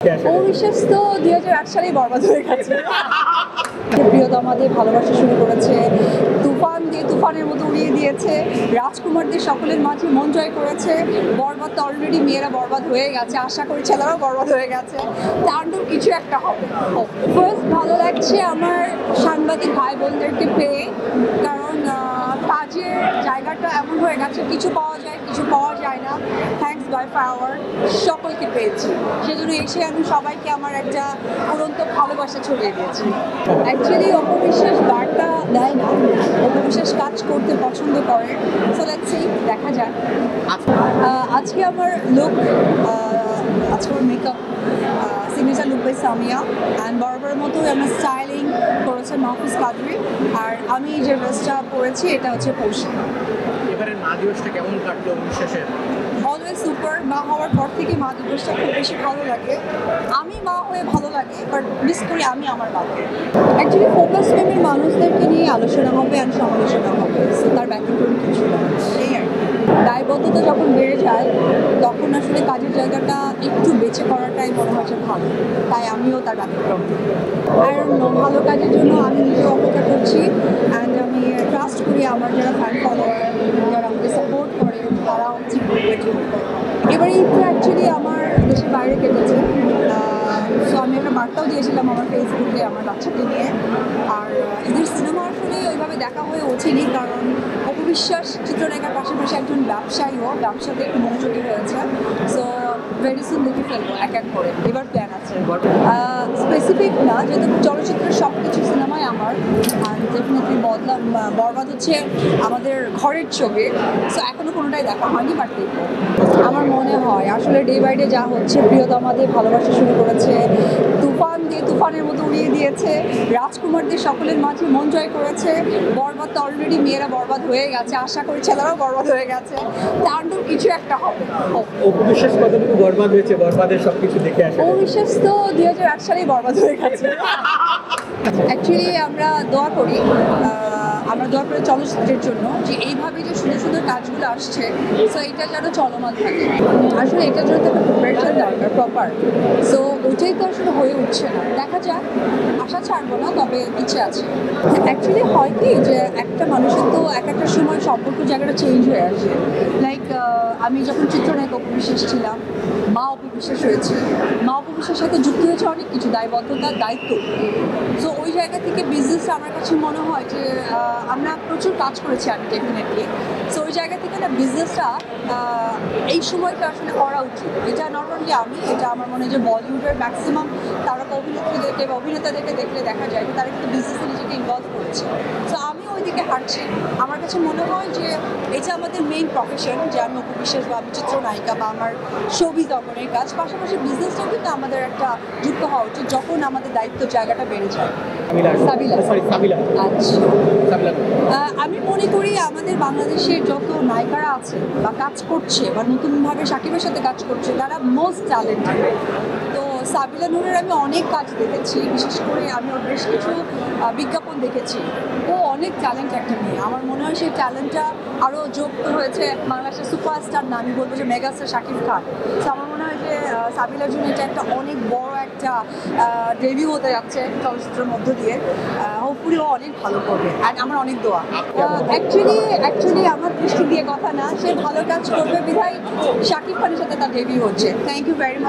অবিশ্বাস তো 2008 সালেই বরবাদ হয়ে গেছে। প্রিয়তমাদের ভালোবাসা শুরু করেছে, তুফান দিয়ে তুফানের মতো উড়িয়ে দিয়েছে, রাজকুমারদের সকলের মাঝে মন জয় করেছে। বরবাদ তো অলরেডি মেয়েরা বরবাদ হয়ে গেছে, আশা করি ছেলেরাও বরবাদ হয়ে গেছে। তাণ্ডব কিছু একটা হবে। ফার্স্ট ভালো লাগছে আমার সাংবাদিক ভাই বোনদেরকে পেয়ে, কারণ কাজের জায়গাটা এমন হয়ে গেছে কিছু পাওয়া যায় কিছু পাওয়া যায় না। থ্যাঙ্কস বাই পাওয়ার সকলকে পেয়েছি, সেজন্য এসে আমি সবাইকে আমার একটা উড়ন্ত ভালোবাসা ছড়িয়ে দিয়েছি। অ্যাকচুয়ালি অপবিশ্বাস বার্তা দেয় না, অপবিশ্বাস কাজ করতে পছন্দ করে। সো লেটস সি, দেখা যাক। আজকে আমার লুক, আজকে আমার makeup signature look by Samia, and বরাবরের মতোই আমার স্টাইলিং করেছে মাহফুজ কাদরি, আর আমি যে ড্রেসটা পরেছি এটা হচ্ছে পৌষি। এবারে মা দিবসটা কেমন কাটলো বিশ্বাসের? Always super. মা হওয়ার পর থেকে মা দিবসটা খুব বেশি ভালো লাগে। আমি মা হয়ে ভালো লাগে, বাট মিস করি আমি আমার মাকে। অ্যাকচুয়ালি ফোকাস ফ্রেমের মানুষদেরকে নিয়ে আলোচনা হবে আর সমালোচনা হবে, সো তার ব্যতিক্রম কিছু না, সেই আর কি। দায়বদ্ধতা যখন বেড়ে যায় তখন আসলে কাজের জায়গাটা একটু বেঁচে করাটাই মনে হচ্ছে ভালো, তাই আমিও তার ব্যতিক্রম। আর ভালো কাজের জন্য আমি নিজেও অপেক্ষা করছি, অ্যান্ড আমি ট্রাস্ট করি আমার যারা ফ্যান ফলোয়ার, যারা আমাকে সাপোর্ট করে, তারাও ঠিক ওয়েটিং করে। এবার ঈদটা অ্যাকচুয়ালি আমার দেশের বাইরে কেটেছে, সো আমি একটা বার্তাও দিয়েছিলাম আমার ফেসবুকে আমার বাচ্চাকে নিয়ে। আর ঈদের সিনেমা আসলে ওইভাবে দেখা হয়ে ওঠেনি, কারণ অপবিশ্বাস চিত্রনায়িকার পাশাপাশি একজন ব্যবসায়ীও, ব্যবসাতে একটু মনোযোগী হয়েছে। সো ভেরি সুন দেখে ফেলবো এক এক করে, এবার প্ল্যান আছে। স্পেসিফিক না, যেহেতু চলচ্চিত্রের সব কিছু সিনেমাই আমার, আর ডেফিনেটলি বরবাদ হচ্ছে আমাদের ঘরের ছবি। সো এখনও কোনোটাই দেখা হয়নি, বাট দেখবো। আমার মনে হয় আসলে ডে বাই ডে যা হচ্ছে, প্রিয়তমাদের ভালোবাসা শুরু করেছে, তুফান দিয়ে তুফানের মতো উড়িয়ে দিয়েছে, রাজকুমারদের সকলের মাঝে মন জয় করেছে। বরবাদ তো অলরেডি মেয়েরা বরবাদ হয়ে গেছে, আশা করি ছেলেরাও বরবাদ হয়ে গেছে। তাণ্ডব কিছু একটা হবে। অপবিশ্বাস কতটুকু বরবাদ হয়েছে বরবাদের সবকিছু দেখে আসে? অবিশ্বাস তো 2008 সালেই বরবাদ হয়ে গেছে। অ্যাকচুয়ালি আমরা দোয়া করি, চলচ্চিত্রের জন্য যে এইভাবে যে সুন্দর সুন্দর কাজগুলো আসছে, সো এটা যেন চলমান থাকে। আসলে এটার জন্য তো একটা প্রিপারেশন দরকার প্রপার, সো ওইটাই তো আসলে হয়ে উঠছে না। দেখা যাক, আশা ছাড়বো না, তবে ইচ্ছে আছে। অ্যাকচুয়ালি হয় কি যে একটা মানুষের তো এক একটা সময় সম্পর্ক জায়গাটা চেঞ্জ হয়ে আসে। লাইক আমি যখন চিত্রনায়িকা অপবিশ্বাস ছিলাম, মা অপবিশ্বাস হয়েছে, মা অপবিশ্বাসের সাথে যুক্ত হয়েছে অনেক কিছু দায়বদ্ধতা, দায়িত্ব। সো ওই জায়গা থেকে বিজনেসটা আমার কাছে মনে হয় যে আমরা প্রচুর কাজ করেছি আমি ডেফিনেটলি। সো ওই জায়গা থেকে না বিজনেসটা এই সময়টা আসলে করা উচিত। এটা নট অনলি আমি, এটা আমার মনে হয় যে বলিউডের ম্যাক্সিমাম তারকা অভিনেত্রীদেরকে বা অভিনেতাদেরকে দেখলে দেখা যায় যে তারা কিন্তু বিজনেসে নিজেকে ইনভলভ করেছে। সো আমিও ওই দিকে হাঁটছি। আমার কাছে মনে হয় যে এটা আমাদের মেইন প্রফেশন, যে আমি অপবিশ্বাস বা আমি চিত্রনায়িকা বা আমার শোবিজ অঙ্গনের কাজ, পাশাপাশি বিজনেসটাও কিন্তু আমাদের একটা যুক্ত হওয়া উচিত যখন আমাদের দায়িত্ব জায়গাটা বেড়ে যায়। আচ্ছা, আমি মনে করি আমাদের বাংলাদেশের যত নায়িকারা আছে বা কাজ করছে বা নতুনভাবে শাকিবের সাথে কাজ করছে, তারা মোস্ট ট্যালেন্টেড। তো সাবিলা নূরের আমি অনেক কাজ দেখেছি, বিশেষ করে আমি ওর বেশ কিছু বিজ্ঞাপন দেখেছি। ও অনেক ট্যালেন্ট একটা মেয়ে। আমার মনে হয় সেই ট্যালেন্টটা আরও যুক্ত হয়েছে বাংলাদেশের সুপারস্টার না, আমি বলবো যে মেগাস্টার শাকিব খান। তো আমার মনে হয় যে সাবিলার জন্য এটা একটা অনেক বড় একটা ডেবিউ হতে যাচ্ছে চলচ্চিত্রের মধ্য দিয়ে। হোপফুলি ও অনেক ভালো করবে, অ্যান্ড আমার অনেক দোয়া। অ্যাকচুয়ালি আমার দৃষ্টি দিয়ে কথা না, সে ভালো কাজ করবে বিধায় শাকিব খানের সাথে তার ডেবিউ হচ্ছে। Thank you very much.